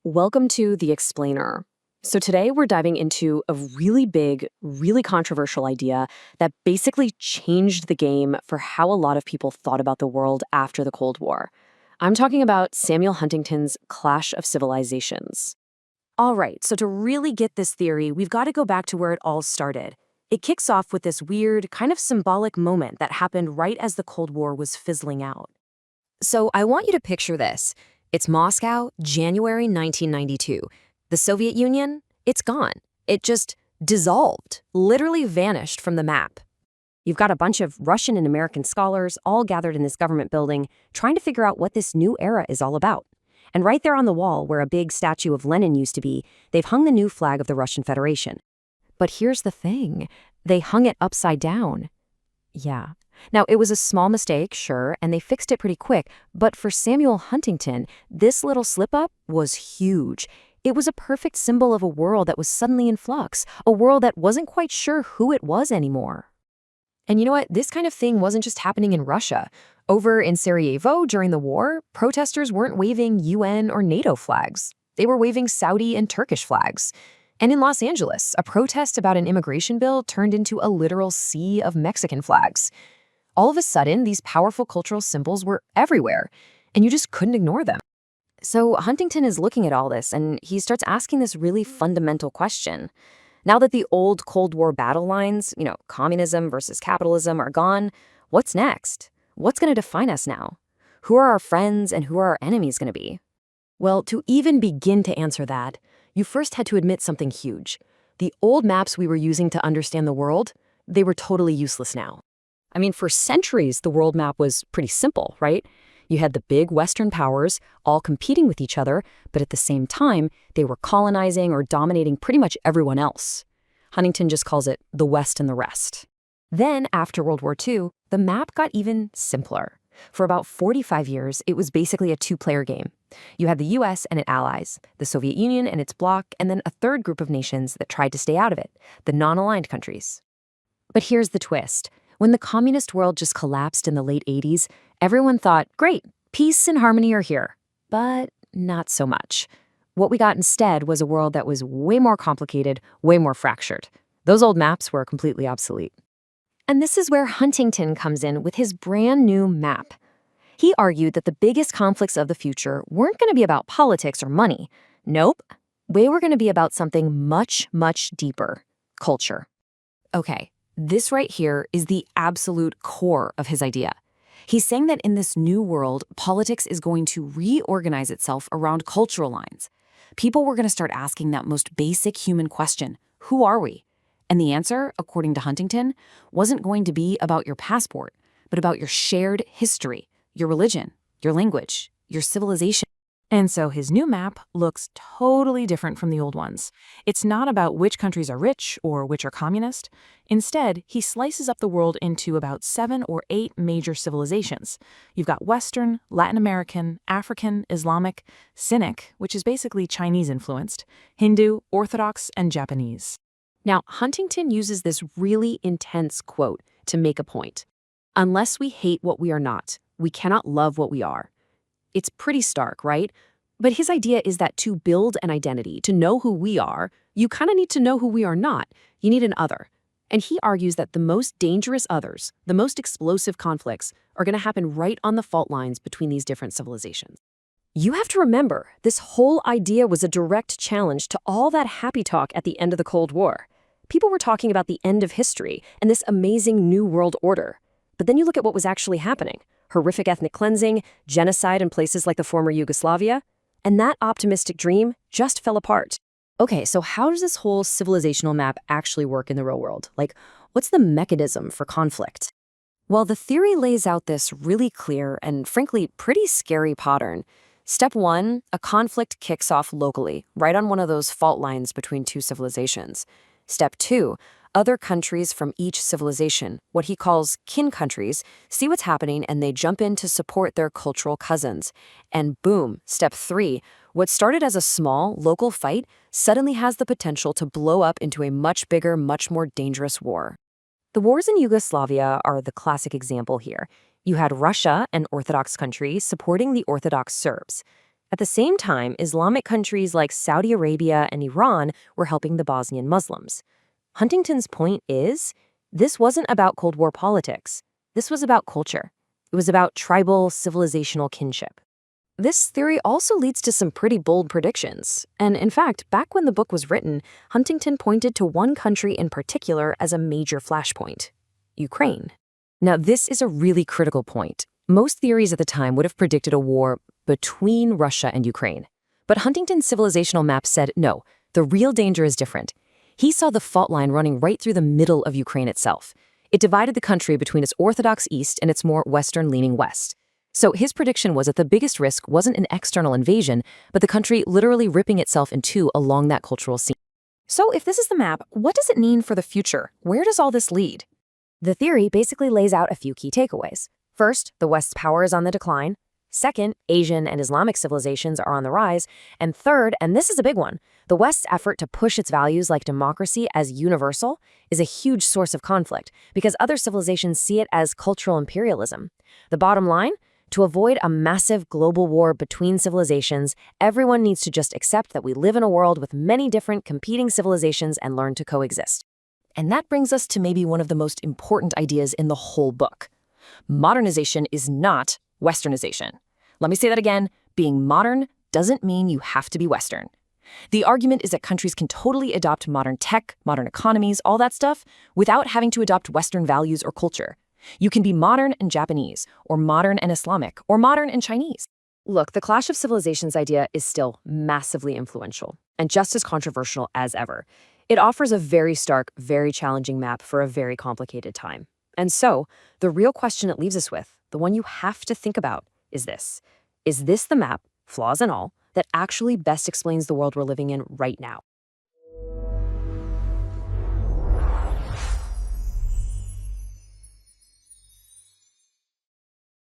Welcome to The Explainer. So today we're diving into a really big, really controversial idea that basically changed the game for how a lot of people thought about the world after the Cold War. I'm talking about Samuel Huntington's Clash of Civilizations. All right, so to really get this theory, we've got to go back to where it all started. It kicks off with this weird, kind of symbolic moment that happened right as the Cold War was fizzling out. So I want you to picture this. It's Moscow, January 1992. The Soviet Union, it's gone. It just dissolved, literally vanished from the map. You've got a bunch of Russian and American scholars all gathered in this government building trying to figure out what this new era is all about. And right there on the wall, where a big statue of Lenin used to be, they've hung the new flag of the Russian Federation. But here's the thing. They hung it upside down. Yeah. Now, it was a small mistake, sure, and they fixed it pretty quick, but for Samuel Huntington, this little slip-up was huge. It was a perfect symbol of a world that was suddenly in flux, a world that wasn't quite sure who it was anymore. And you know what? This kind of thing wasn't just happening in Russia. Over in Sarajevo during the war, protesters weren't waving UN or NATO flags. They were waving Saudi and Turkish flags. And in Los Angeles, a protest about an immigration bill turned into a literal sea of Mexican flags. All of a sudden, these powerful cultural symbols were everywhere, and you just couldn't ignore them. So Huntington is looking at all this, and he starts asking this really fundamental question. Now that the old Cold War battle lines, communism versus capitalism are gone, what's next? What's going to define us now? Who are our friends and who are our enemies going to be? Well, to even begin to answer that, you first had to admit something huge. The old maps we were using to understand the world, they were totally useless now. I mean, for centuries, the world map was pretty simple, right? You had the big Western powers all competing with each other, but at the same time, they were colonizing or dominating pretty much everyone else. Huntington just calls it the West and the rest. Then, after World War II, the map got even simpler. For about 45 years, it was basically a two-player game. You had the US and its allies, the Soviet Union and its bloc, and then a third group of nations that tried to stay out of it, the non-aligned countries. But here's the twist. When the communist world just collapsed in the late 80s, everyone thought, great, peace and harmony are here. But not so much. What we got instead was a world that was way more complicated, way more fractured. Those old maps were completely obsolete. And this is where Huntington comes in with his brand new map. He argued that the biggest conflicts of the future weren't going to be about politics or money. Nope. They were going to be about something much, much deeper: culture. Okay. This right here is the absolute core of his idea. He's saying that in this new world, politics is going to reorganize itself around cultural lines. People were going to start asking that most basic human question: who are we? And the answer, according to Huntington, wasn't going to be about your passport, but about your shared history, your religion, your language, your civilization. And so his new map looks totally different from the old ones. It's not about which countries are rich or which are communist. Instead, he slices up the world into about 7 or 8 major civilizations. You've got Western, Latin American, African, Islamic, Sinic, which is basically Chinese-influenced, Hindu, Orthodox, and Japanese. Now, Huntington uses this really intense quote to make a point. Unless we hate what we are not, we cannot love what we are. It's pretty stark, right? But his idea is that to build an identity, to know who we are, you kind of need to know who we are not. You need an other. And he argues that the most dangerous others, the most explosive conflicts, are going to happen right on the fault lines between these different civilizations. You have to remember, this whole idea was a direct challenge to all that happy talk at the end of the Cold War. People were talking about the end of history and this amazing new world order. But then you look at what was actually happening. Horrific ethnic cleansing, genocide in places like the former Yugoslavia, and that optimistic dream just fell apart. Okay, so how does this whole civilizational map actually work in the real world? Like, what's the mechanism for conflict? Well, the theory lays out this really clear and, frankly, pretty scary pattern. Step 1, a conflict kicks off locally, right on one of those fault lines between two civilizations. Step 2, other countries from each civilization, what he calls kin countries, see what's happening and they jump in to support their cultural cousins. And boom, step 3, what started as a small, local fight suddenly has the potential to blow up into a much bigger, much more dangerous war. The wars in Yugoslavia are the classic example here. You had Russia, an Orthodox country, supporting the Orthodox Serbs. At the same time, Islamic countries like Saudi Arabia and Iran were helping the Bosnian Muslims. Huntington's point is, this wasn't about Cold War politics. This was about culture. It was about tribal, civilizational kinship. This theory also leads to some pretty bold predictions. And in fact, back when the book was written, Huntington pointed to one country in particular as a major flashpoint: Ukraine. Now, this is a really critical point. Most theories at the time would have predicted a war between Russia and Ukraine. But Huntington's civilizational map said, no, the real danger is different. He saw the fault line running right through the middle of Ukraine itself. It divided the country between its orthodox east and its more western-leaning west. So his prediction was that the biggest risk wasn't an external invasion, but the country literally ripping itself in two along that cultural seam. So if this is the map, what does it mean for the future? Where does all this lead? The theory basically lays out a few key takeaways. First, the West's power is on the decline. Second, Asian and Islamic civilizations are on the rise. And third, and this is a big one, the West's effort to push its values like democracy as universal is a huge source of conflict because other civilizations see it as cultural imperialism. The bottom line? To avoid a massive global war between civilizations, everyone needs to just accept that we live in a world with many different competing civilizations and learn to coexist. And that brings us to maybe one of the most important ideas in the whole book. Modernization is not Westernization. Let me say that again. Being modern doesn't mean you have to be Western. The argument is that countries can totally adopt modern tech, modern economies, all that stuff, without having to adopt Western values or culture. You can be modern and Japanese, or modern and Islamic, or modern and Chinese. Look, the clash of civilizations idea is still massively influential and just as controversial as ever. It offers a very stark, very challenging map for a very complicated time. And so, the real question it leaves us with, the one you have to think about, is this. Is this the map, flaws and all, that actually best explains the world we're living in right now?